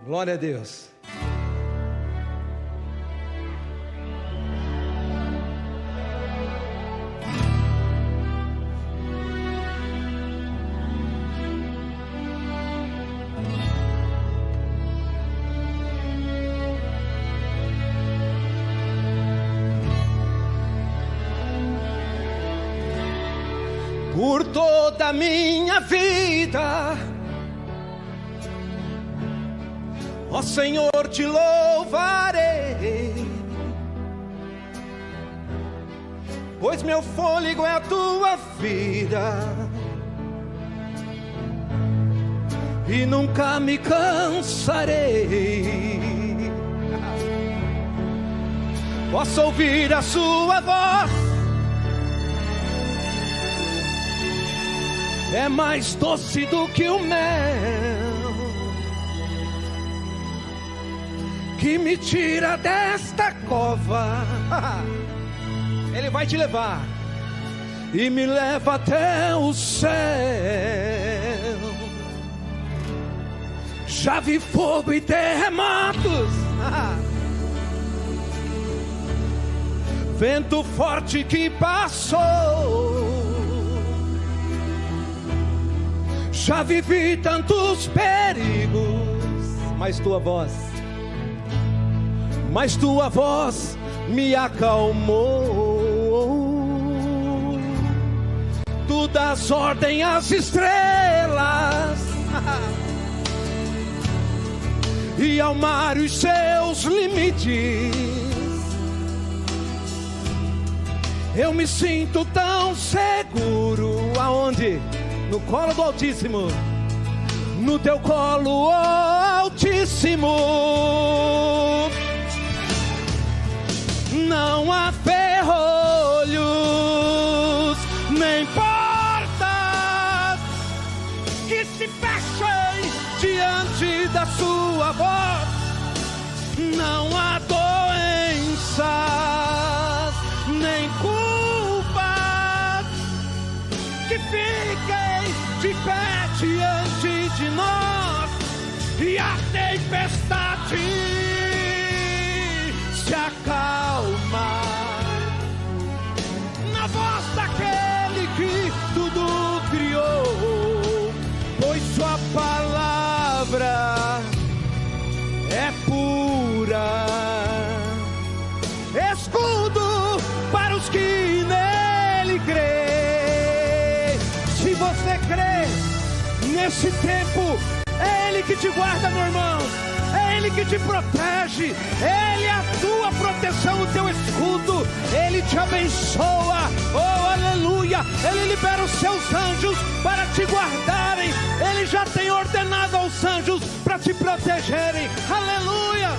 Glória a Deus. Por toda a minha vida, ó Senhor, te louvarei, pois meu fôlego é a tua vida, e nunca me cansarei. Posso ouvir a sua voz, é mais doce do que o mel, que me tira desta cova. Ele vai te levar e me leva até o céu. Já vi fogo e terremotos, vento forte que passou. Já vivi tantos perigos, mas tua voz me acalmou. Tu dás ordem às estrelas e ao mar os seus limites. Eu me sinto tão seguro. Aonde? No colo do Altíssimo. No teu colo, ó Altíssimo. Não há ferrolhos nem portas que se fechem diante da sua voz. Não há doenças nem culpas que fiquem de pé diante de nós. E a tempestade se acalma na voz daquele que tudo criou, pois sua palavra é pura, escudo para os que nele creem. Se você crê nesse tempo, é Ele que te guarda, meu irmão. É Ele que te protege, Ele é a tua proteção, o teu escudo. Ele te abençoa, oh aleluia. Ele libera os seus anjos para te guardarem. Ele já tem ordenado aos anjos para te protegerem, aleluia.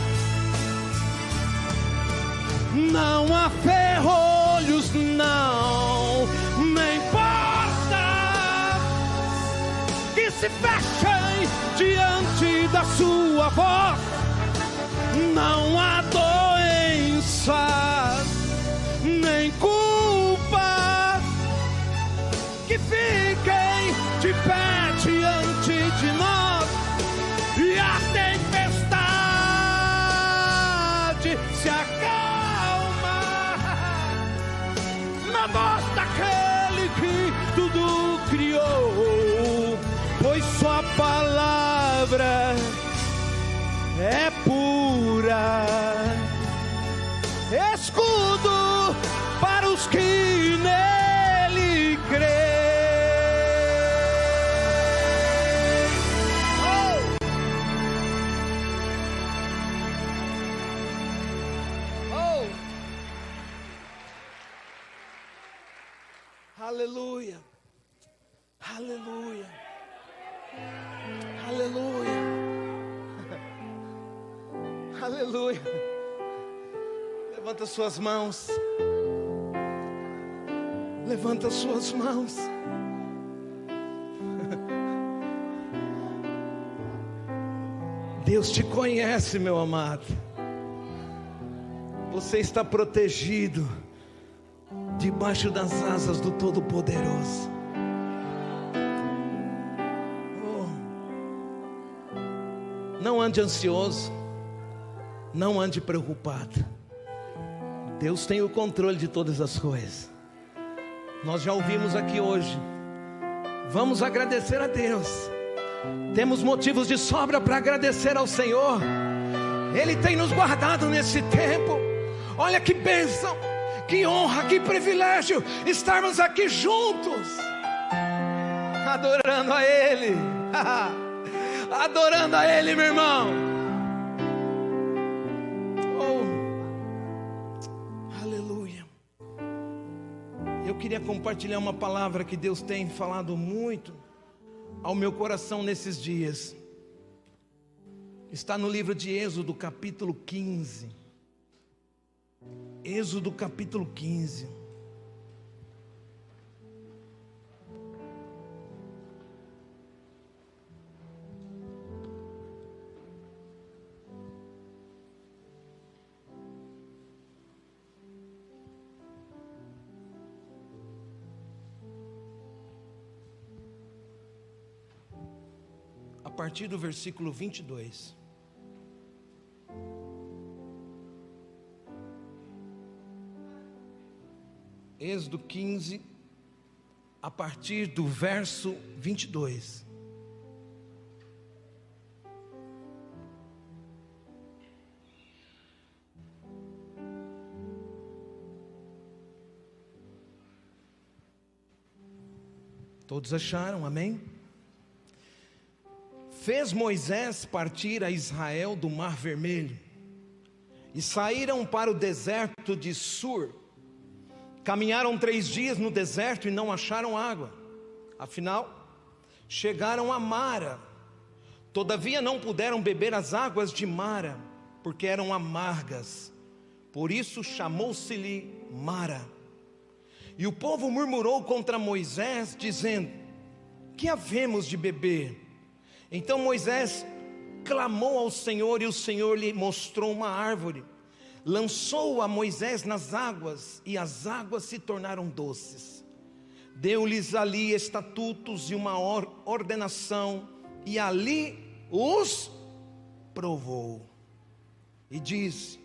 Não há ferrolhos, não, nem portas que se fechem diante da sua voz. Não há doenças nem culpas que fiquem de pé diante de nós. E a tempestade se acalma na voz daquele que tudo criou, pois sua palavra é pura, escudo para os que nele creem. Oh. Aleluia, aleluia, aleluia, aleluia. Levanta suas mãos, levanta suas mãos. Deus te conhece, meu amado. Você está protegido debaixo das asas do Todo-Poderoso. Não ande ansioso, não ande preocupado. Deus tem o controle de todas as coisas. Nós já ouvimos aqui hoje. Vamos agradecer a Deus. Temos motivos de sobra para agradecer ao Senhor. Ele tem nos guardado nesse tempo. Olha que bênção, que honra, que privilégio estarmos aqui juntos, adorando a Ele. Adorando a Ele, meu irmão. Aleluia. Eu queria compartilhar uma palavra que Deus tem falado muito ao meu coração nesses dias. Está no livro de Êxodo, capítulo 15. Êxodo, capítulo 15. A partir do versículo 22. Êxodo 15, a partir do verso 22. Todos acharam, amém? Fez Moisés partir a Israel do Mar Vermelho, e saíram para o deserto de Sur. Caminharam 3 dias no deserto e não acharam água. Afinal, chegaram a Mara. Todavia não puderam beber as águas de Mara, porque eram amargas. Por isso chamou-se-lhe Mara. E o povo murmurou contra Moisés, dizendo: que havemos de beber? Então Moisés clamou ao Senhor, e o Senhor lhe mostrou uma árvore. Lançou a Moisés nas águas, e as águas se tornaram doces. Deu-lhes ali estatutos e uma ordenação, e ali os provou. E disse: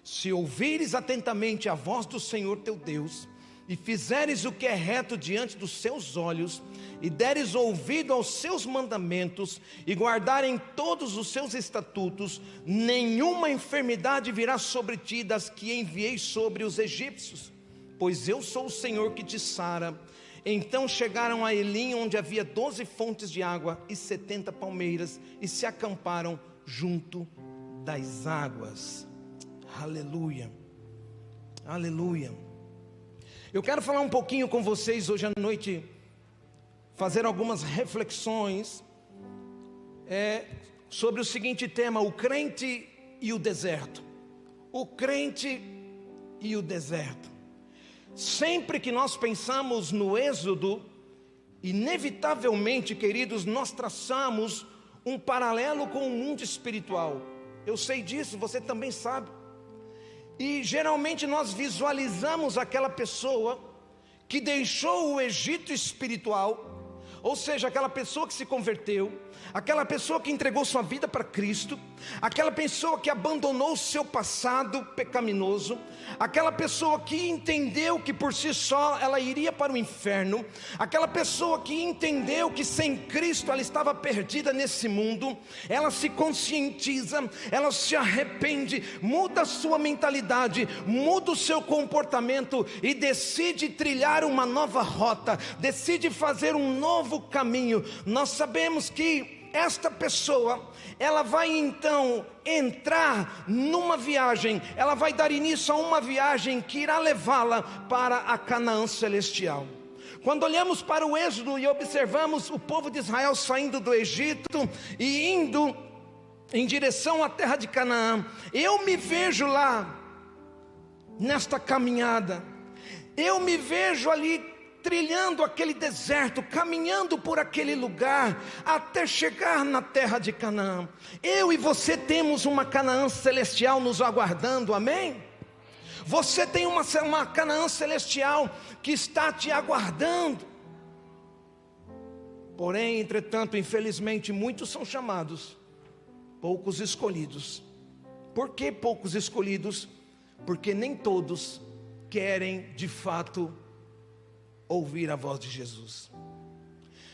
se ouvires atentamente a voz do Senhor teu Deus, e fizeres o que é reto diante dos seus olhos, e deres ouvido aos seus mandamentos, e guardarem todos os seus estatutos, nenhuma enfermidade virá sobre ti das que enviei sobre os egípcios, pois eu sou o Senhor que te sara. Então chegaram a Elim, onde havia 12 fontes de água e 70 palmeiras, e se acamparam junto das águas. Aleluia, aleluia. Eu quero falar um pouquinho com vocês hoje à noite, fazer algumas reflexões sobre o seguinte tema: o crente e o deserto. O crente e o deserto. Sempre que nós pensamos no Êxodo, inevitavelmente, queridos, nós traçamos um paralelo com o mundo espiritual. Eu sei disso, você também sabe. E geralmente nós visualizamos aquela pessoa que deixou o Egito espiritual, ou seja, aquela pessoa que se converteu, aquela pessoa que entregou sua vida para Cristo, aquela pessoa que abandonou o seu passado pecaminoso, aquela pessoa que entendeu que por si só ela iria para o inferno, aquela pessoa que entendeu que sem Cristo ela estava perdida nesse mundo. Ela se conscientiza, ela se arrepende, muda a sua mentalidade, muda o seu comportamento e decide trilhar uma nova rota, decide fazer um novo caminho. Nós sabemos que esta pessoa, ela vai então entrar numa viagem, ela vai dar início a uma viagem que irá levá-la para a Canaã celestial. Quando olhamos para o Êxodo e observamos o povo de Israel saindo do Egito e indo em direção à terra de Canaã, eu me vejo lá, nesta caminhada, eu me vejo ali trilhando aquele deserto, caminhando por aquele lugar, até chegar na terra de Canaã. Eu e você temos uma Canaã celestial nos aguardando, amém? Você tem uma Canaã celestial que está te aguardando. Porém, entretanto, infelizmente, muitos são chamados, poucos escolhidos. Por que poucos escolhidos? Porque nem todos querem de fato ouvir a voz de Jesus.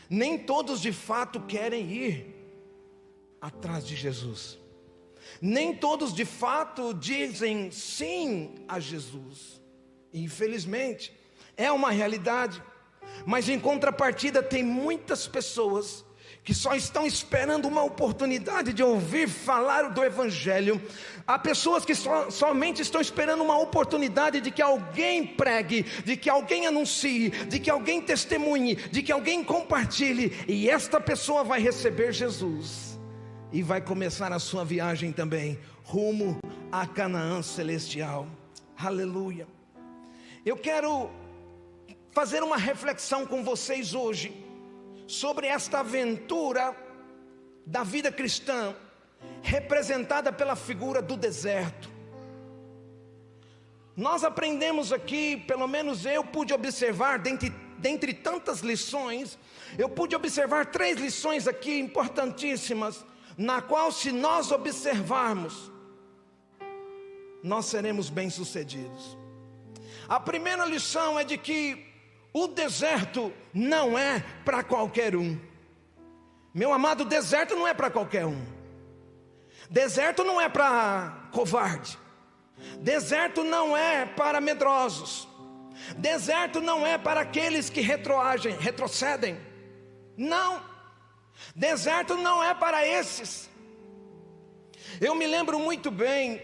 Nem todos de fato querem ir atrás de Jesus. Nem todos de fato dizem sim a Jesus. Infelizmente, é uma realidade. Mas em contrapartida tem muitas pessoas que só estão esperando uma oportunidade de ouvir falar do Evangelho. Há pessoas que somente estão esperando uma oportunidade de que alguém pregue, de que alguém anuncie, de que alguém testemunhe, de que alguém compartilhe. E esta pessoa vai receber Jesus e vai começar a sua viagem também, rumo a Canaã celestial. Aleluia. Eu quero fazer uma reflexão com vocês hoje sobre esta aventura da vida cristã, representada pela figura do deserto. Nós aprendemos aqui, pelo menos eu pude observar, dentre tantas lições, eu pude observar 3 lições aqui importantíssimas, na qual, se nós observarmos, nós seremos bem-sucedidos. A primeira lição é de que o deserto não é para qualquer um. Meu amado, deserto não é para qualquer um. Deserto não é para covarde. Deserto não é para medrosos. Deserto não é para aqueles que retrocedem. Não. Deserto não é para esses. Eu me lembro muito bem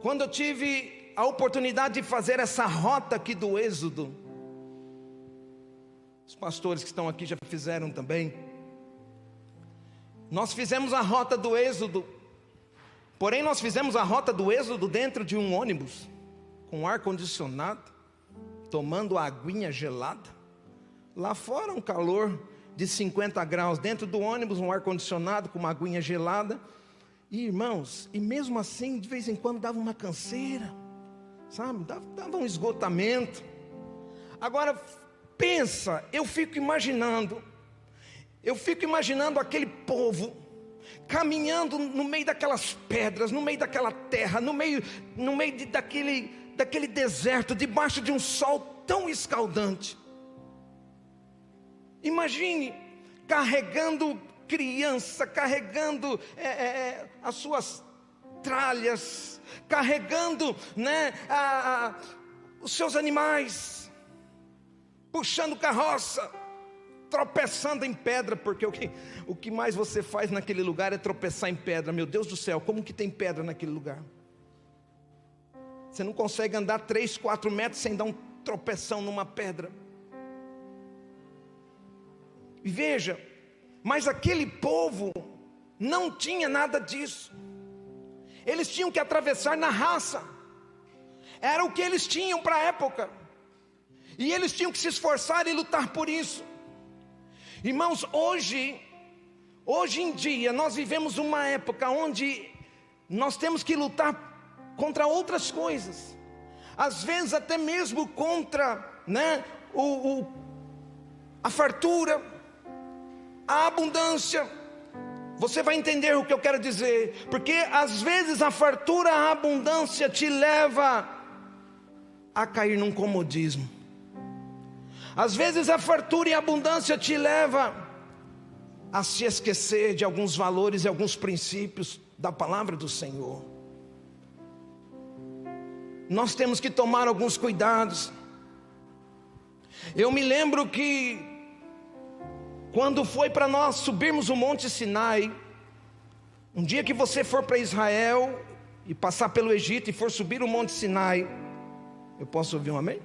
quando eu tive a oportunidade de fazer essa rota aqui do Êxodo. Os pastores que estão aqui já fizeram também. Nós fizemos a rota do Êxodo. Porém nós fizemos a rota do Êxodo dentro de um ônibus, com ar condicionado, tomando aguinha gelada. Lá fora um calor de 50 graus, dentro do ônibus um ar condicionado com uma aguinha gelada. E irmãos, e mesmo assim de vez em quando dava uma canseira, sabe, dava um esgotamento. Agora pensa, eu fico imaginando aquele povo caminhando no meio daquelas pedras, no meio daquela terra, no meio daquele deserto, debaixo de um sol tão escaldante. Imagine carregando criança, carregando as suas tralhas, carregando, os seus animais, puxando carroça, tropeçando em pedra, porque o que mais você faz naquele lugar é tropeçar em pedra. Meu Deus do céu, como que tem pedra naquele lugar? Você não consegue andar 3, 4 metros sem dar um tropeção numa pedra. E veja, mas aquele povo não tinha nada disso. Eles tinham que atravessar na raça. Era o que eles tinham para a época. E eles tinham que se esforçar e lutar por isso. Irmãos, hoje em dia nós vivemos uma época onde nós temos que lutar contra outras coisas. Às vezes até mesmo contra a fartura, a abundância. Você vai entender o que eu quero dizer. Porque às vezes a fartura, a abundância te leva a cair num comodismo. Às vezes a fartura e a abundância te leva a se esquecer de alguns valores e alguns princípios da palavra do Senhor. Nós temos que tomar alguns cuidados. Eu me lembro que quando foi para nós subirmos o Monte Sinai, um dia que você for para Israel e passar pelo Egito e for subir o Monte Sinai, eu posso ouvir um amém?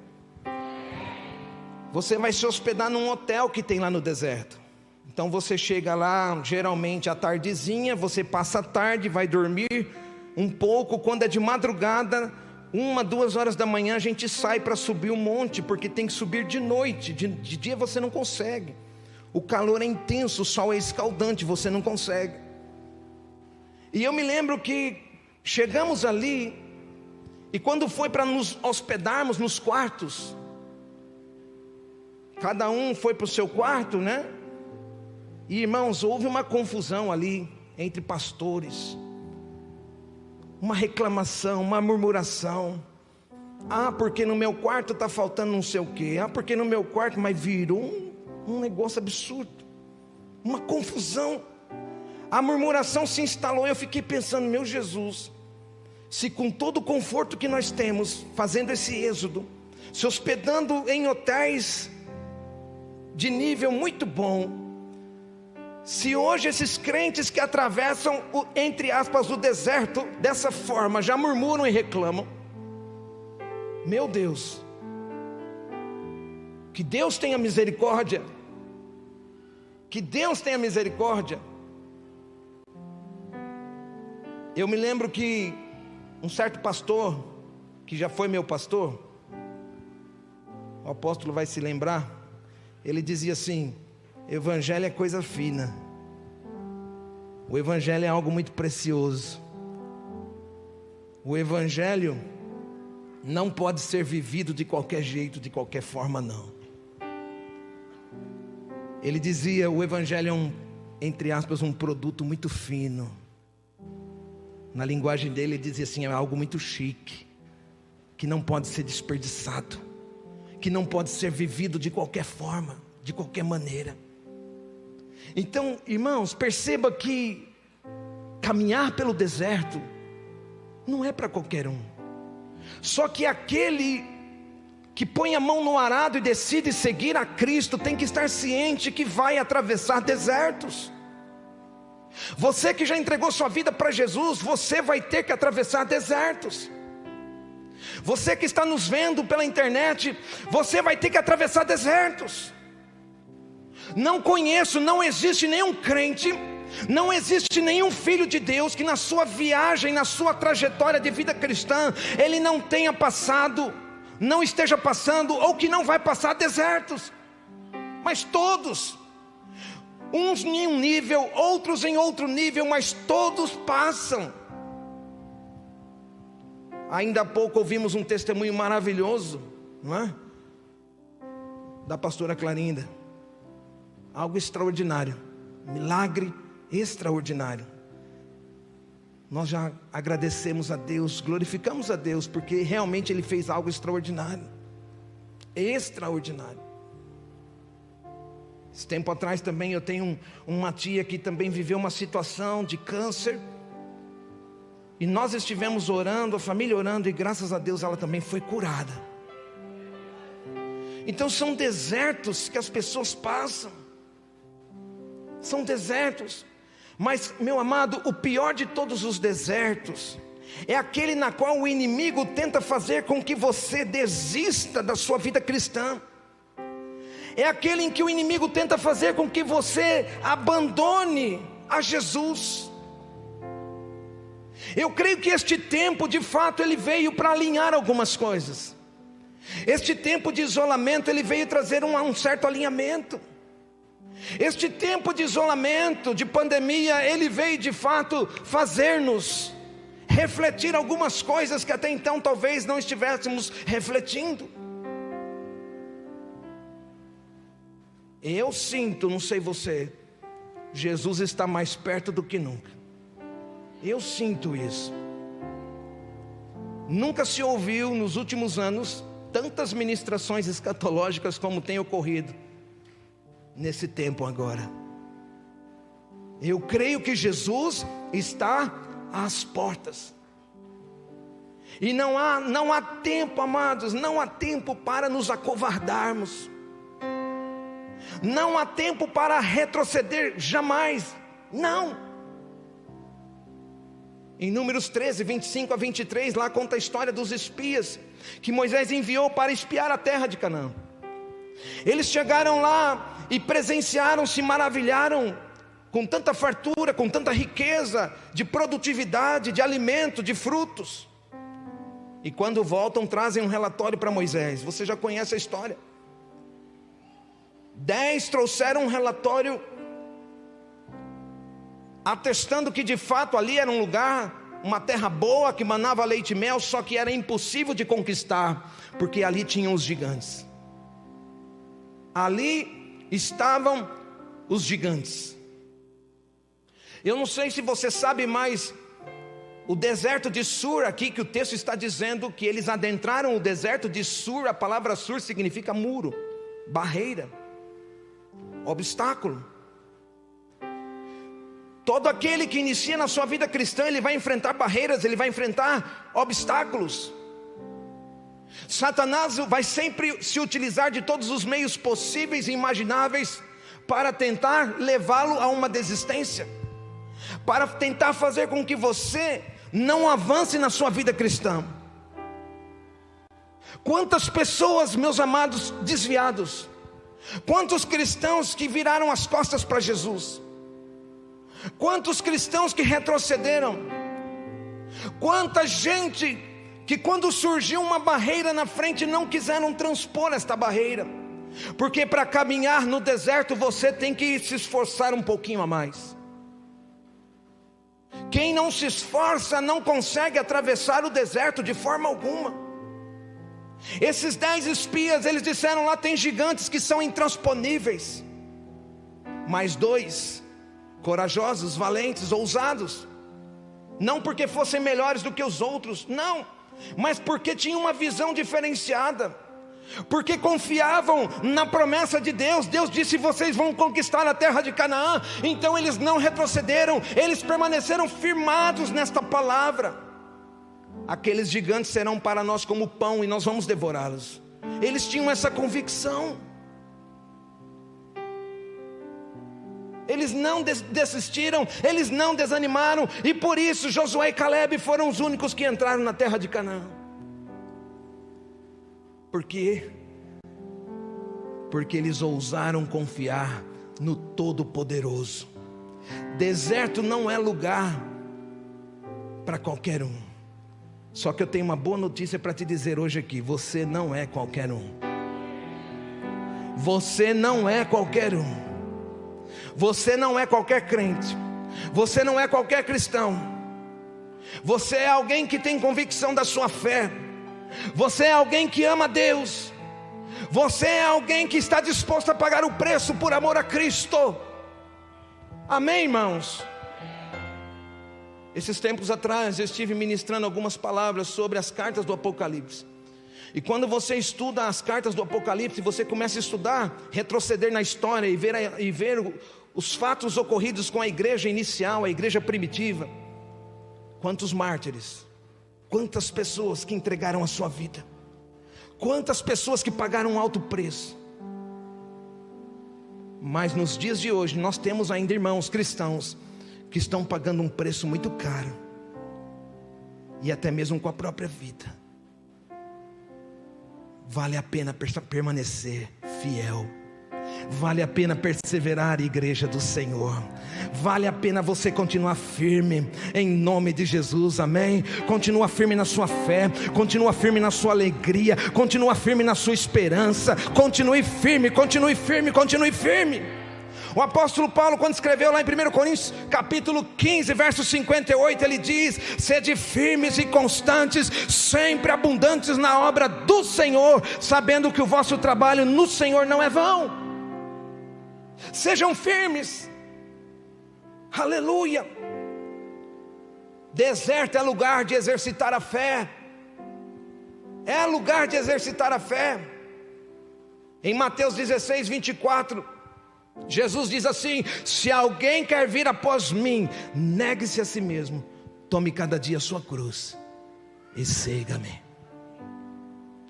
Você vai se hospedar num hotel que tem lá no deserto. Então você chega lá geralmente à tardezinha, você passa a tarde, vai dormir um pouco. Quando é de madrugada, 1, 2 horas da manhã, a gente sai para subir o monte, porque tem que subir de noite. De dia você não consegue. O calor é intenso, o sol é escaldante, você não consegue. E eu me lembro que chegamos ali, e quando foi para nos hospedarmos nos quartos, cada um foi para o seu quarto, E irmãos, houve uma confusão ali. entre pastores, uma reclamação, uma murmuração. Ah, porque no meu quarto está faltando não sei o quê. Ah, porque no meu quarto, mas virou um negócio absurdo, uma confusão. A murmuração se instalou. Eu fiquei pensando, meu Jesus, se com todo o conforto que nós temos, fazendo esse êxodo, se hospedando em hotéis de nível muito bom, se hoje esses crentes que atravessam, entre aspas, o deserto dessa forma, já murmuram e reclamam, meu Deus, que Deus tenha misericórdia, que Deus tenha misericórdia. Eu me lembro que um certo pastor, que já foi meu pastor, o apóstolo vai se lembrar, ele dizia assim: evangelho é coisa fina, o evangelho é algo muito precioso, o evangelho não pode ser vivido de qualquer jeito, de qualquer forma, não. Ele dizia, o evangelho é entre aspas, um produto muito fino. Na linguagem dele, ele dizia assim, é algo muito chique, que não pode ser desperdiçado, que não pode ser vivido de qualquer forma, de qualquer maneira. Então, irmãos, perceba que caminhar pelo deserto não é para qualquer um. Só que aquele que põe a mão no arado e decide seguir a Cristo tem que estar ciente que vai atravessar desertos. Você que já entregou sua vida para Jesus, você vai ter que atravessar desertos. Você que está nos vendo pela internet, você vai ter que atravessar desertos. Não conheço, não existe nenhum crente, não existe nenhum filho de Deus que na sua viagem, na sua trajetória de vida cristã, ele não tenha passado, não esteja passando, ou que não vai passar desertos. Mas todos, uns em um nível, outros em outro nível, mas todos passam. Ainda há pouco ouvimos um testemunho maravilhoso, não é? Da pastora Clarinda. Algo extraordinário, milagre extraordinário. Nós já agradecemos a Deus, glorificamos a Deus, porque realmente Ele fez algo extraordinário. Extraordinário. Esse tempo atrás também eu tenho uma tia que também viveu uma situação de câncer. E nós estivemos orando, a família orando, e graças a Deus ela também foi curada. Então são desertos que as pessoas passam. São desertos. Mas, meu amado, o pior de todos os desertos é aquele na qual o inimigo tenta fazer com que você desista da sua vida cristã. É aquele em que o inimigo tenta fazer com que você abandone a Jesus. Eu creio que este tempo, de fato, ele veio para alinhar algumas coisas. Este tempo de isolamento, ele veio trazer um certo alinhamento. Este tempo de isolamento, de pandemia, ele veio de fato fazer-nos refletir algumas coisas que até então talvez não estivéssemos refletindo. Eu sinto, não sei você, Jesus está mais perto do que nunca. Eu sinto isso. Nunca se ouviu nos últimos anos tantas ministrações escatológicas como tem ocorrido nesse tempo agora. Eu creio que Jesus está às portas. E não há tempo, amados, não há tempo para nos acovardarmos. Não há tempo para retroceder, jamais. Não. Em Números 13, 25 a 23, lá conta a história dos espias que Moisés enviou para espiar a terra de Canaã. Eles chegaram lá e presenciaram, se maravilharam com tanta fartura, com tanta riqueza de produtividade, de alimento, de frutos. E quando voltam, trazem um relatório para Moisés. Você já conhece a história. 10 trouxeram um relatório atestando que de fato ali era um lugar, uma terra boa, que manava leite e mel, só que era impossível de conquistar, porque ali tinham os gigantes. Ali estavam os gigantes. Eu não sei se você sabe, mas o deserto de Sur, aqui que o texto está dizendo que eles adentraram o deserto de Sur, a palavra Sur significa muro, barreira, obstáculo. Todo aquele que inicia na sua vida cristã, ele vai enfrentar barreiras, ele vai enfrentar obstáculos. Satanás vai sempre se utilizar de todos os meios possíveis e imagináveis para tentar levá-lo a uma desistência, para tentar fazer com que você não avance na sua vida cristã. Quantas pessoas, meus amados, desviados, quantos cristãos que viraram as costas para Jesus, quantos cristãos que retrocederam, quanta gente que quando surgiu uma barreira na frente não quiseram transpor esta barreira, porque para caminhar no deserto você tem que se esforçar um pouquinho a mais. Quem não se esforça não consegue atravessar o deserto de forma alguma. Esses 10 espias, eles disseram: lá tem gigantes que são intransponíveis. Mas 2, corajosos, valentes, ousados, não porque fossem melhores do que os outros, não, mas porque tinham uma visão diferenciada, porque confiavam na promessa de Deus. Deus disse: vocês vão conquistar a terra de Canaã. Então eles não retrocederam, eles permaneceram firmados nesta palavra. Aqueles gigantes serão para nós como pão e nós vamos devorá-los. Eles tinham essa convicção. Eles não desistiram, eles não desanimaram, e por isso Josué e Caleb foram os únicos que entraram na terra de Canaã. Por quê? Porque eles ousaram confiar no Todo-Poderoso. Deserto não é lugar para qualquer um. Só que eu tenho uma boa notícia para te dizer hoje aqui: você não é qualquer um. Você não é qualquer um. Você não é qualquer crente, você não é qualquer cristão. Você é alguém que tem convicção da sua fé. Você é alguém que ama Deus. Você é alguém que está disposto a pagar o preço por amor a Cristo. Amém, irmãos? Esses tempos atrás eu estive ministrando algumas palavras sobre as cartas do Apocalipse. E quando você estuda as cartas do Apocalipse, você começa a estudar, retroceder na história e ver os fatos ocorridos com a igreja inicial, a igreja primitiva. Quantos mártires, quantas pessoas que entregaram a sua vida, quantas pessoas que pagaram um alto preço. Mas nos dias de hoje nós temos ainda irmãos cristãos que estão pagando um preço muito caro, e até mesmo com a própria vida. Vale a pena permanecer fiel. Vale a pena perseverar, igreja do Senhor. Vale a pena você continuar firme, em nome de Jesus, amém? Continua firme na sua fé, continua firme na sua alegria, continua firme na sua esperança. Continue firme, continue firme, continue firme. O apóstolo Paulo, quando escreveu lá em 1 Coríntios capítulo 15, verso 58, ele diz: sede firmes e constantes, sempre abundantes na obra do Senhor, sabendo que o vosso trabalho no Senhor não é vão. Sejam firmes. Aleluia. Deserto é lugar de exercitar a fé. É lugar de exercitar a fé. Em Mateus 16, 24, Jesus diz assim: se alguém quer vir após mim, negue-se a si mesmo, tome cada dia a sua cruz e siga-me.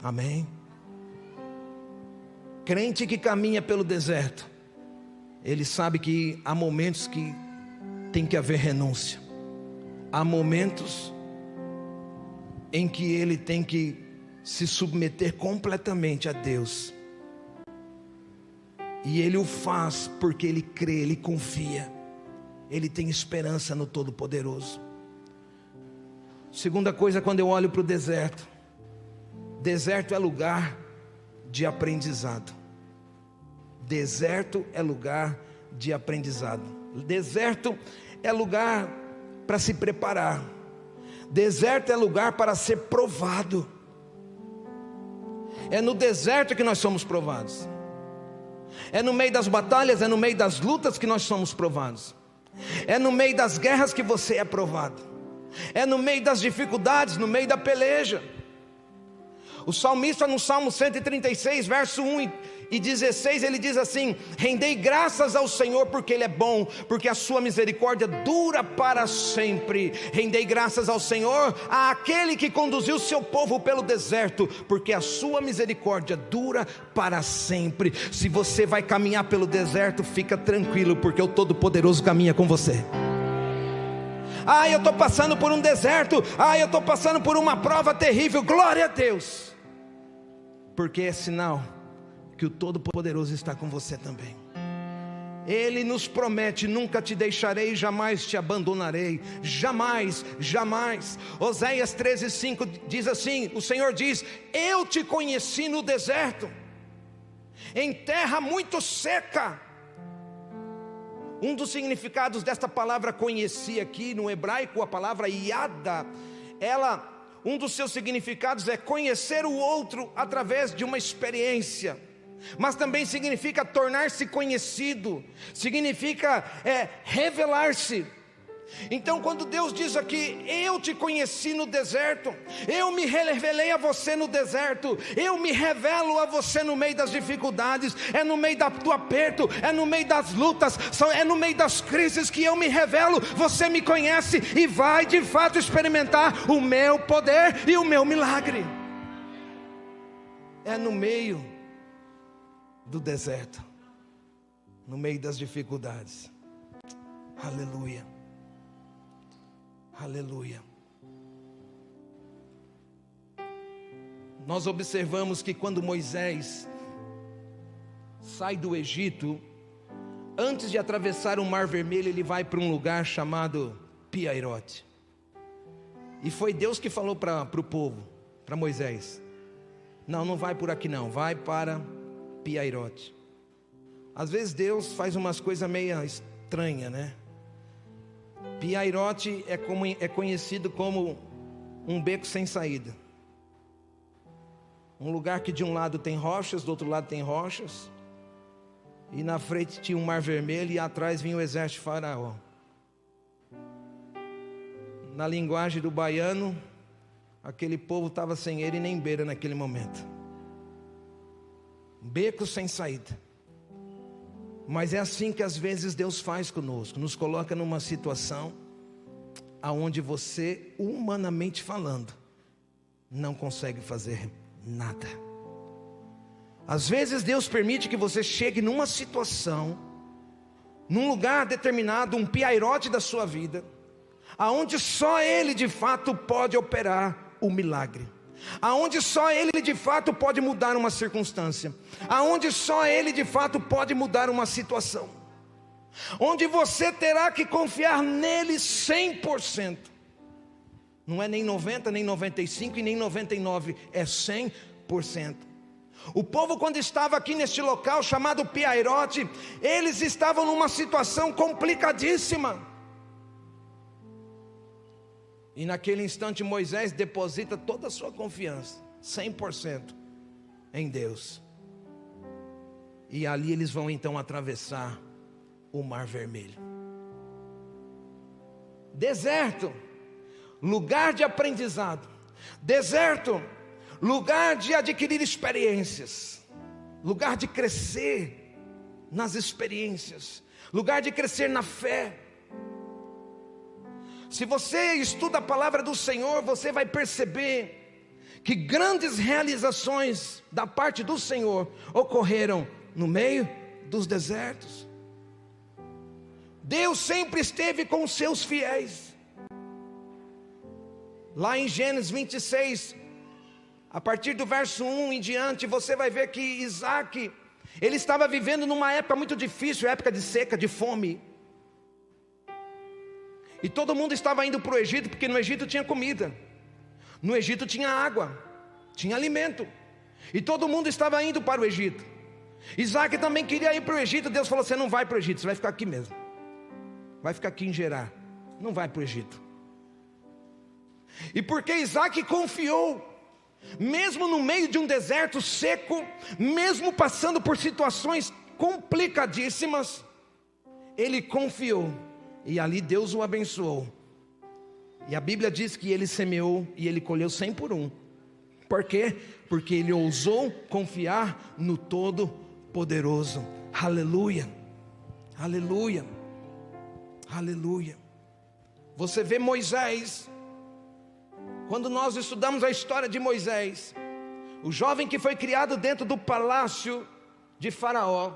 Amém? Crente que caminha pelo deserto, ele sabe que há momentos que tem que haver renúncia. Há momentos em que ele tem que se submeter completamente a Deus. E ele o faz porque ele crê, ele confia, ele tem esperança no Todo-Poderoso. Segunda coisa, quando eu olho para o deserto, deserto é lugar de aprendizado. Deserto é lugar de aprendizado. Deserto é lugar para se preparar. Deserto é lugar para ser provado. É no deserto que nós somos provados. É no meio das batalhas, é no meio das lutas que nós somos provados. É no meio das guerras que você é provado. É no meio das dificuldades, no meio da peleja. O salmista no Salmo 136, verso 1 e 16, ele diz assim: rendei graças ao Senhor porque Ele é bom, porque a sua misericórdia dura para sempre. Rendei graças ao Senhor, àquele que conduziu o seu povo pelo deserto, porque a sua misericórdia dura para sempre. Se você vai caminhar pelo deserto, fica tranquilo, porque o Todo-Poderoso caminha com você. Eu estou passando por um deserto, eu estou passando por uma prova terrível, glória a Deus, porque é sinal que o Todo-Poderoso está com você também. Ele nos promete: nunca te deixarei, jamais te abandonarei, jamais, jamais. Oséias 13:5 diz assim, o Senhor diz: eu te conheci no deserto, em terra muito seca. Um dos significados desta palavra conheci aqui no hebraico, a palavra yada, um dos seus significados é conhecer o outro através de uma experiência, mas também significa tornar-se conhecido, significa revelar-se. Então quando Deus diz aqui: eu te conheci no deserto, eu me revelei a você no deserto, eu me revelo a você no meio das dificuldades, é no meio do aperto, é no meio das lutas, é no meio das crises que eu me revelo. Você me conhece e vai de fato experimentar o meu poder e o meu milagre. É no meio do deserto, no meio das dificuldades. Aleluia. Aleluia. Nós observamos que quando Moisés sai do Egito, antes de atravessar o Mar Vermelho, ele vai para um lugar chamado Pi-Hahirote. E foi Deus que falou para o povo, para Moisés: não vai por aqui não, vai para Pi-Hahirote. Às vezes Deus faz umas coisas meio estranhas, né? Pi-Hahirote é conhecido como um beco sem saída. Um lugar que de um lado tem rochas, do outro lado tem rochas, e na frente tinha um Mar Vermelho e atrás vinha o exército de Faraó. Na linguagem do baiano, aquele povo estava sem ele nem beira naquele momento. Beco sem saída. Mas é assim que às vezes Deus faz conosco, nos coloca numa situação aonde você, humanamente falando, não consegue fazer nada. Às vezes Deus permite que você chegue numa situação, num lugar determinado, um Pi-Hahirote da sua vida, aonde só Ele de fato pode operar o milagre, aonde só Ele de fato pode mudar uma circunstância, aonde só Ele de fato pode mudar uma situação, onde você terá que confiar nele 100%. Não é nem 90, nem 95 e nem 99, é 100%. O povo, quando estava aqui neste local chamado Pi-Hahirote, eles estavam numa situação complicadíssima. E naquele instante Moisés deposita toda a sua confiança, 100%, em Deus. E ali eles vão então atravessar o Mar Vermelho. Deserto, lugar de aprendizado. Deserto, lugar de adquirir experiências, lugar de crescer nas experiências, lugar de crescer na fé. Se você estuda a palavra do Senhor, você vai perceber que grandes realizações da parte do Senhor ocorreram no meio dos desertos. Deus sempre esteve com os seus fiéis. Lá em Gênesis 26, a partir do verso 1 em diante, você vai ver que Isaac, ele estava vivendo numa época muito difícil, época de seca, de fome. E todo mundo estava indo para o Egito, porque no Egito tinha comida, no Egito tinha água, tinha alimento, e todo mundo estava indo para o Egito. Isaac também queria ir para o Egito. Deus falou: você não vai para o Egito, você vai ficar aqui mesmo, vai ficar aqui em Gerar, não vai para o Egito. E porque Isaac confiou, mesmo no meio de um deserto seco, mesmo passando por situações complicadíssimas, ele confiou E ali Deus o abençoou. E a Bíblia diz que ele semeou e ele colheu 100 por 1. Por quê? Porque ele ousou confiar no Todo-Poderoso. Aleluia, aleluia, aleluia. Você vê Moisés, quando nós estudamos a história de Moisés, o jovem que foi criado dentro do palácio de Faraó,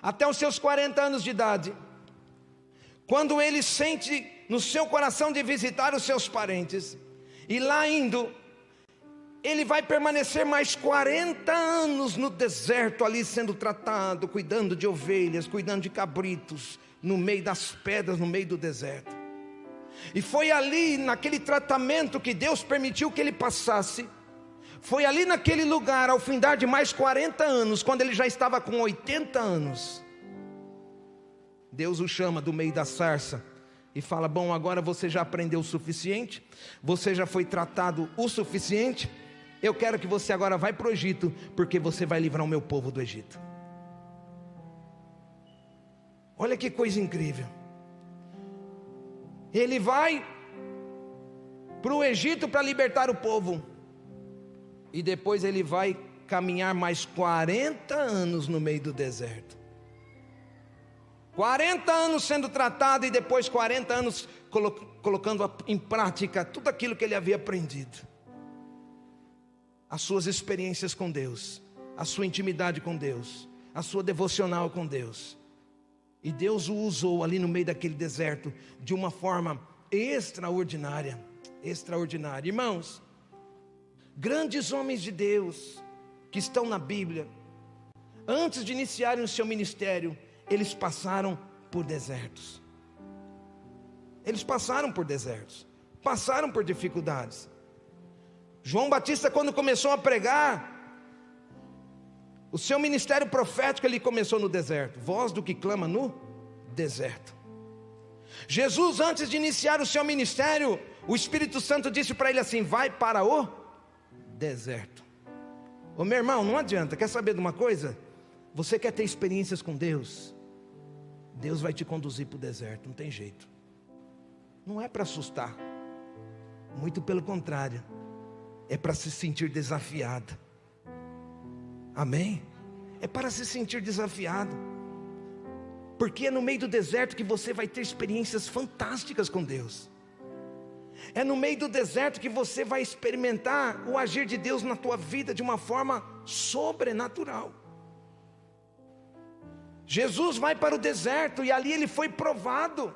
até os seus 40 anos de idade, quando ele sente no seu coração de visitar os seus parentes, e lá indo, ele vai permanecer mais 40 anos no deserto, ali sendo tratado, cuidando de ovelhas, cuidando de cabritos, no meio das pedras, no meio do deserto. E foi ali, naquele tratamento que Deus permitiu que ele passasse, foi ali naquele lugar, ao findar de mais 40 anos, quando ele já estava com 80 anos, Deus o chama do meio da sarça e fala: bom, agora você já aprendeu o suficiente, você já foi tratado o suficiente, eu quero que você agora vá para o Egito, porque você vai livrar o meu povo do Egito. Olha que coisa incrível. Ele vai para o Egito para libertar o povo, e depois ele vai caminhar mais 40 anos no meio do deserto. 40 anos sendo tratado, e depois 40 anos colocando em prática tudo aquilo que ele havia aprendido. As suas experiências com Deus, a sua intimidade com Deus, a sua devocional com Deus. E Deus o usou ali no meio daquele deserto de uma forma extraordinária, extraordinária. Irmãos, grandes homens de Deus que estão na Bíblia, antes de iniciarem o seu ministério, eles passaram por desertos. Eles passaram por desertos, passaram por dificuldades. João Batista, quando começou a pregar, o seu ministério profético, ele começou no deserto. Voz do que clama no deserto. Jesus, antes de iniciar o seu ministério, o Espírito Santo disse para ele assim: vai para o deserto. Ô meu irmão, não adianta, quer saber de uma coisa? Você quer ter experiências com Deus? Deus vai te conduzir para o deserto, não tem jeito. Não é para assustar, muito pelo contrário, é para se sentir desafiado. Amém? É para se sentir desafiado, porque é no meio do deserto que você vai ter experiências fantásticas com Deus. É no meio do deserto que você vai experimentar o agir de Deus na tua vida de uma forma sobrenatural. Jesus vai para o deserto, e ali ele foi provado,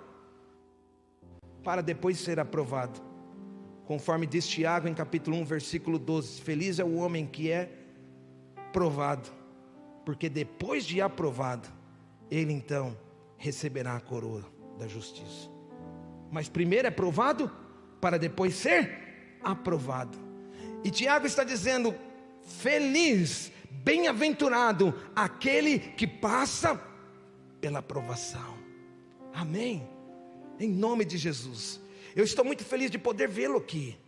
para depois ser aprovado. Conforme diz Tiago em capítulo 1, versículo 12: feliz é o homem que é provado, porque depois de aprovado, ele então receberá a coroa da justiça. Mas primeiro é provado, para depois ser aprovado. E Tiago está dizendo: feliz, bem-aventurado aquele que passa pela provação. Amém? Em nome de Jesus. Eu estou muito feliz de poder vê-lo aqui.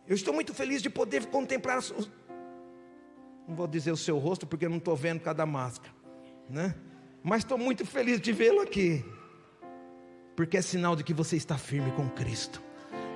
Eu estou muito feliz de poder contemplar não vou dizer o seu rosto, porque eu não estou vendo cada máscara, né? Mas estou muito feliz de vê-lo aqui, porque é sinal de que você está firme com Cristo.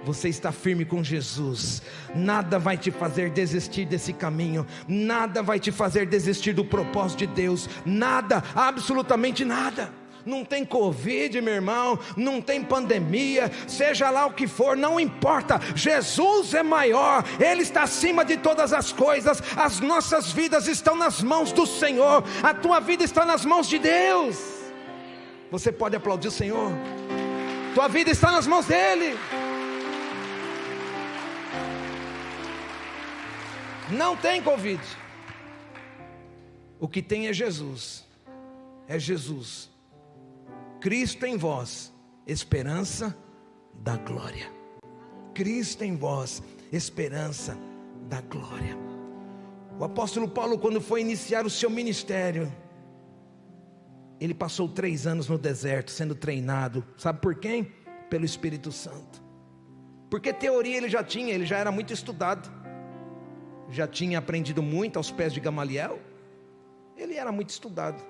Você está firme com Jesus. Nada vai te fazer desistir desse caminho. Nada vai te fazer desistir do propósito de Deus. Nada, absolutamente nada. Não tem Covid, meu irmão, não tem pandemia, seja lá o que for, não importa. Jesus é maior, Ele está acima de todas as coisas. As nossas vidas estão nas mãos do Senhor. A tua vida está nas mãos de Deus. Você pode aplaudir o Senhor? Tua vida está nas mãos dEle. Não tem Covid. O que tem é Jesus. É Jesus. Cristo em vós, esperança da glória. Cristo em vós, esperança da glória. O apóstolo Paulo, quando foi iniciar o seu ministério, ele passou 3 anos no deserto, sendo treinado. Sabe por quem? Pelo Espírito Santo. Porque teoria ele já era muito estudado, já tinha aprendido muito aos pés de Gamaliel. Ele era muito estudado.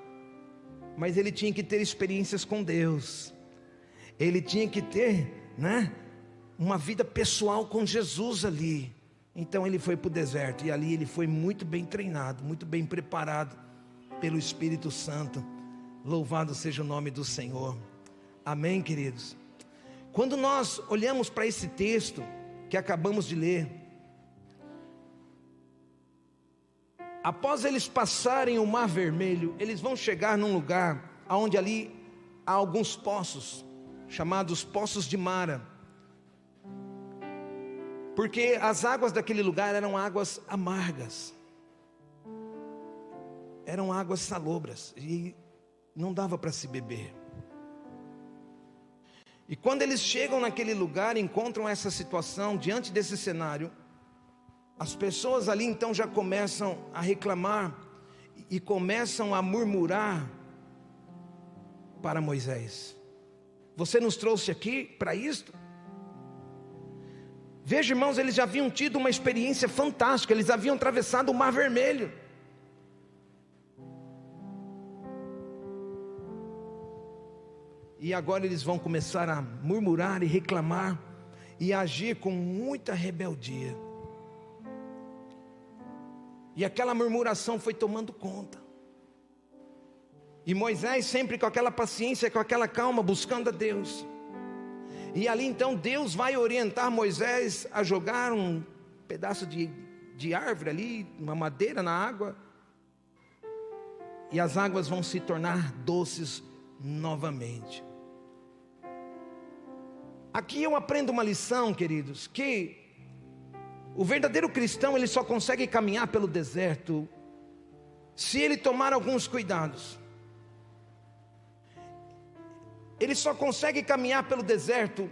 mas ele tinha que ter experiências com Deus. Ele tinha que ter, uma vida pessoal com Jesus ali. Então ele foi para o deserto, e ali ele foi muito bem treinado, muito bem preparado pelo Espírito Santo. Louvado seja o nome do Senhor. Amém, queridos? Quando nós olhamos para esse texto que acabamos de ler, após eles passarem o Mar Vermelho, eles vão chegar num lugar onde ali há alguns poços, chamados Poços de Mara, porque as águas daquele lugar eram águas amargas, eram águas salobras, e não dava para se beber. E quando eles chegam naquele lugar, encontram essa situação, diante desse cenário, as pessoas ali então já começam a reclamar e começam a murmurar para Moisés: você nos trouxe aqui para isto? Veja, irmãos, eles já haviam tido uma experiência fantástica, eles haviam atravessado o Mar Vermelho. E agora eles vão começar a murmurar e reclamar e agir com muita rebeldia. E aquela murmuração foi tomando conta. E Moisés sempre com aquela paciência, com aquela calma, buscando a Deus. E ali então Deus vai orientar Moisés a jogar um pedaço de árvore ali, uma madeira na água. E as águas vão se tornar doces novamente. Aqui eu aprendo uma lição, queridos, que o verdadeiro cristão, ele só consegue caminhar pelo deserto se ele tomar alguns cuidados. Ele só consegue caminhar pelo deserto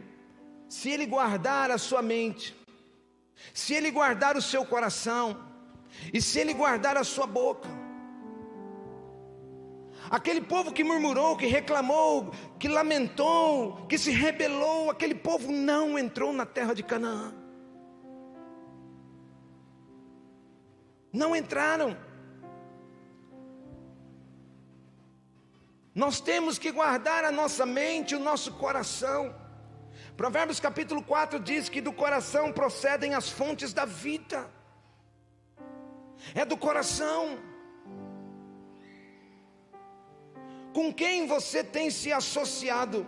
se ele guardar a sua mente, se ele guardar o seu coração e se ele guardar a sua boca. Aquele povo que murmurou, que reclamou, que lamentou, que se rebelou, aquele povo não entrou na terra de Canaã. Não entraram. Nós temos que guardar a nossa mente, o nosso coração. Provérbios capítulo 4 diz que do coração procedem as fontes da vida. É do coração. Com quem você tem se associado?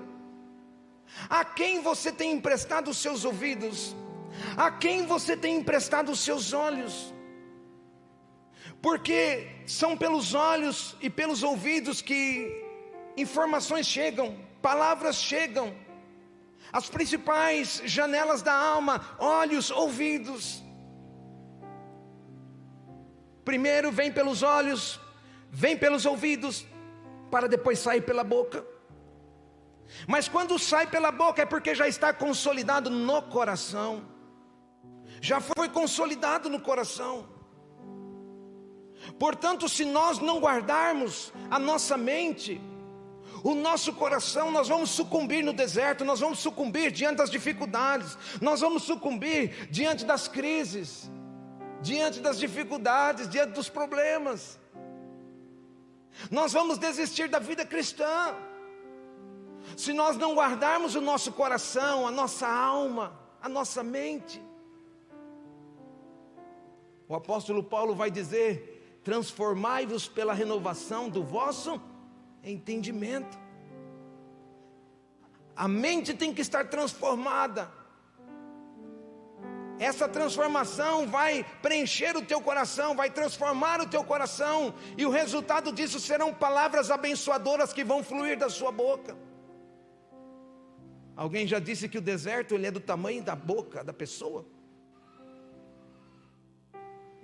A quem você tem emprestado os seus ouvidos? A quem você tem emprestado os seus olhos? Porque são pelos olhos e pelos ouvidos que informações chegam, palavras chegam, as principais janelas da alma, olhos, ouvidos. Primeiro vem pelos olhos, vem pelos ouvidos, para depois sair pela boca. Mas quando sai pela boca é porque já está consolidado no coração, já foi consolidado no coração. Portanto, se nós não guardarmos a nossa mente, o nosso coração, nós vamos sucumbir no deserto, nós vamos sucumbir diante das dificuldades, nós vamos sucumbir diante das crises, diante das dificuldades, diante dos problemas. Nós vamos desistir da vida cristã, se nós não guardarmos o nosso coração, a nossa alma, a nossa mente. O apóstolo Paulo vai dizer: transformai-vos pela renovação do vosso entendimento. A mente tem que estar transformada. Essa transformação vai preencher o teu coração, vai transformar o teu coração, e o resultado disso serão palavras abençoadoras que vão fluir da sua boca. Alguém já disse que o deserto ele é do tamanho da boca da pessoa.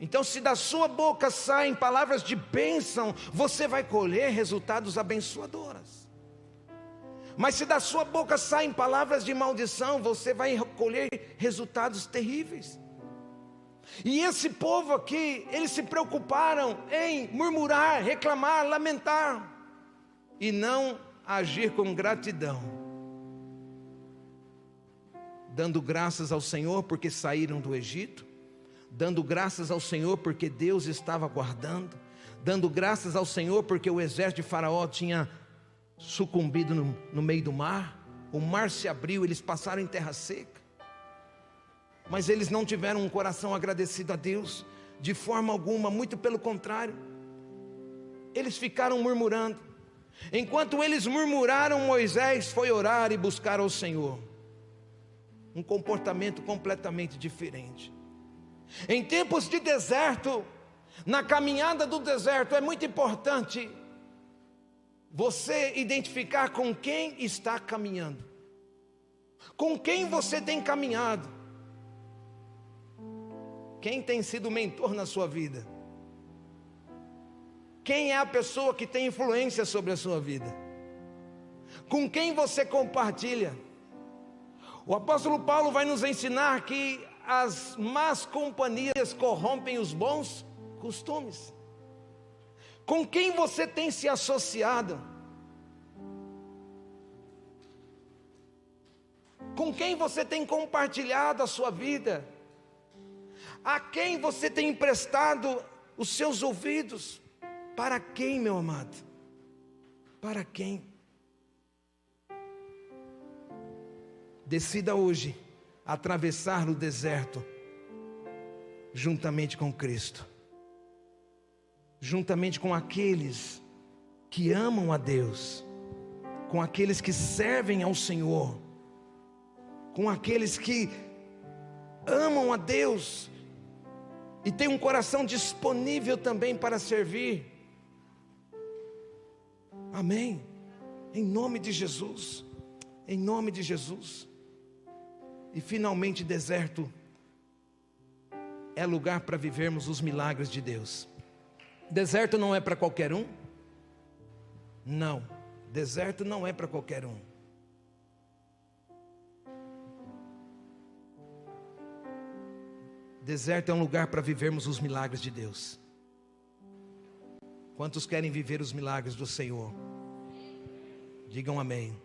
Então, se da sua boca saem palavras de bênção, você vai colher resultados abençoadores. Mas se da sua boca saem palavras de maldição, você vai colher resultados terríveis. E esse povo aqui, eles se preocuparam em murmurar, reclamar, lamentar, e não agir com gratidão, dando graças ao Senhor porque saíram do Egito, dando graças ao Senhor porque Deus estava guardando, dando graças ao Senhor porque o exército de Faraó tinha sucumbido no meio do mar. O mar se abriu, eles passaram em terra seca. Mas eles não tiveram um coração agradecido a Deus, de forma alguma, muito pelo contrário. Eles ficaram murmurando. Enquanto eles murmuraram, Moisés foi orar e buscar ao Senhor. Um comportamento completamente diferente. Em tempos de deserto, na caminhada do deserto, é muito importante você identificar com quem está caminhando. Com quem você tem caminhado. Quem tem sido mentor na sua vida? Quem é a pessoa que tem influência sobre a sua vida? Com quem você compartilha? O apóstolo Paulo vai nos ensinar que as más companhias corrompem os bons costumes. Com quem você tem se associado? Com quem você tem compartilhado a sua vida? A quem você tem emprestado os seus ouvidos? Para quem, meu amado? Para quem? Decida hoje atravessar o deserto juntamente com Cristo, juntamente com aqueles que amam a Deus, com aqueles que servem ao Senhor, com aqueles que amam a Deus e têm um coração disponível também para servir. Amém? Em nome de Jesus. Em nome de Jesus. E finalmente, deserto é lugar para vivermos os milagres de Deus. Deserto não é para qualquer um? Não, deserto não é para qualquer um. Deserto é um lugar para vivermos os milagres de Deus. Quantos querem viver os milagres do Senhor? Digam amém.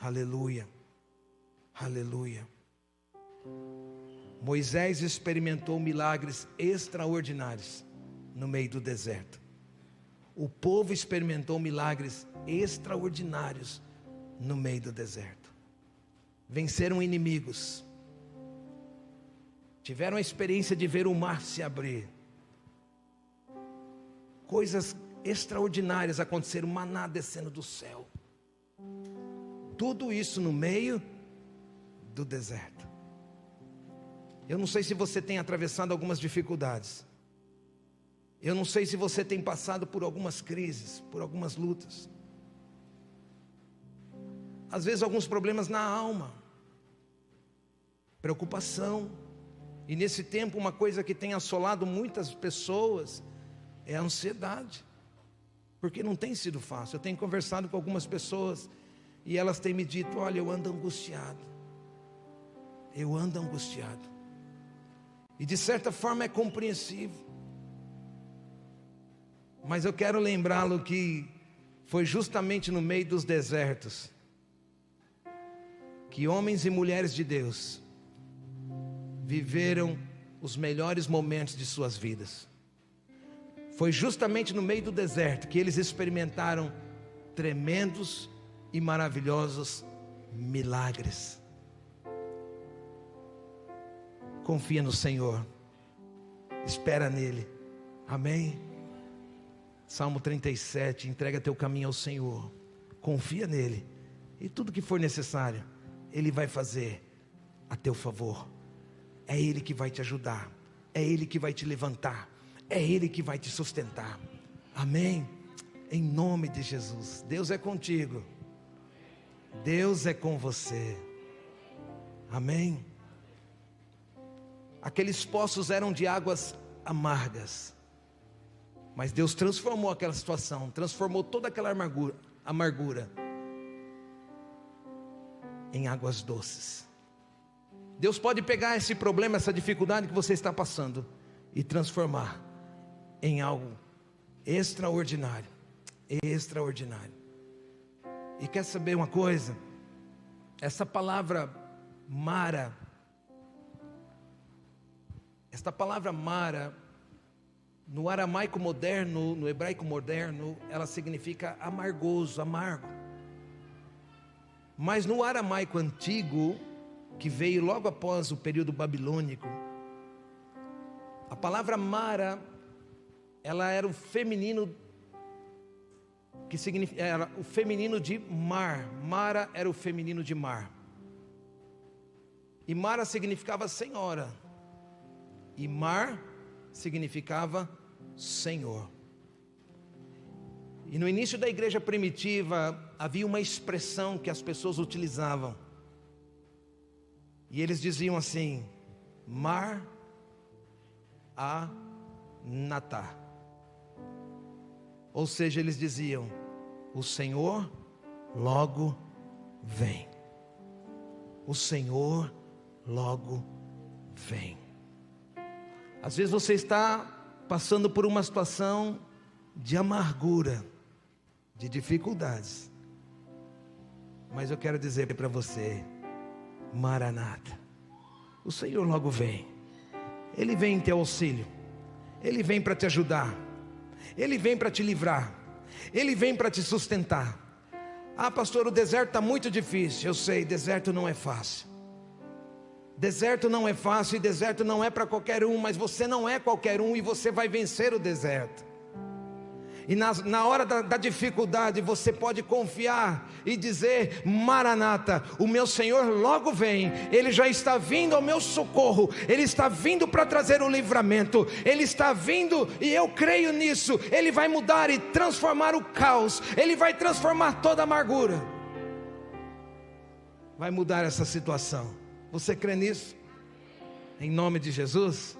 Aleluia. Aleluia. Moisés experimentou milagres extraordinários no meio do deserto. O povo experimentou milagres extraordinários no meio do deserto. Venceram inimigos. Tiveram a experiência de ver o mar se abrir. Coisas extraordinárias aconteceram, maná descendo do céu. Tudo isso no meio do deserto. Eu não sei se você tem atravessado algumas dificuldades. Eu não sei se você tem passado por algumas crises, por algumas lutas. Às vezes alguns problemas na alma, preocupação. E nesse tempo uma coisa que tem assolado muitas pessoas é a ansiedade. Porque não tem sido fácil. Eu tenho conversado com algumas pessoas e elas têm me dito: olha, eu ando angustiado. Eu ando angustiado. E de certa forma é compreensível. Mas eu quero lembrá-lo que foi justamente no meio dos desertos que homens e mulheres de Deus viveram os melhores momentos de suas vidas. Foi justamente no meio do deserto que eles experimentaram tremendos e maravilhosos milagres. Confia no Senhor, espera nele, amém? Salmo 37, entrega teu caminho ao Senhor, confia nele, e tudo que for necessário, Ele vai fazer a teu favor. É Ele que vai te ajudar, é Ele que vai te levantar, é Ele que vai te sustentar, amém? Em nome de Jesus. Deus é contigo, Deus é com você, amém? Aqueles poços eram de águas amargas, mas Deus transformou aquela situação, transformou toda aquela amargura em águas doces. Deus pode pegar esse problema, essa dificuldade que você está passando e transformar em algo extraordinário, extraordinário. E quer saber uma coisa? Essa palavra Mara, no aramaico moderno, no hebraico moderno, ela significa amargoso, amargo. Mas no aramaico antigo, que veio logo após o período babilônico, a palavra Mara, ela era o feminino, que significa, era o feminino de mar. Mara era o feminino de mar. E Mara significava senhora. E mar significava Senhor. E no início da igreja primitiva havia uma expressão que as pessoas utilizavam. E eles diziam assim: Mar a Natá. Ou seja, eles diziam: o Senhor logo vem. O Senhor logo vem. Às vezes você está passando por uma situação de amargura, de dificuldades, mas eu quero dizer para você: Maranata, o Senhor logo vem. Ele vem em teu auxílio, Ele vem para te ajudar, Ele vem para te livrar, Ele vem para te sustentar. Ah, pastor, o deserto está muito difícil. Eu sei, deserto não é fácil. Deserto não é fácil e deserto não é para qualquer um, mas você não é qualquer um e você vai vencer o deserto. E na hora da dificuldade você pode confiar e dizer: Maranata, o meu Senhor logo vem. Ele já está vindo ao meu socorro. Ele está vindo para trazer o livramento. Ele está vindo e eu creio nisso. Ele vai mudar e transformar o caos. Ele vai transformar toda a amargura. Vai mudar essa situação. Você crê nisso? Em nome de Jesus?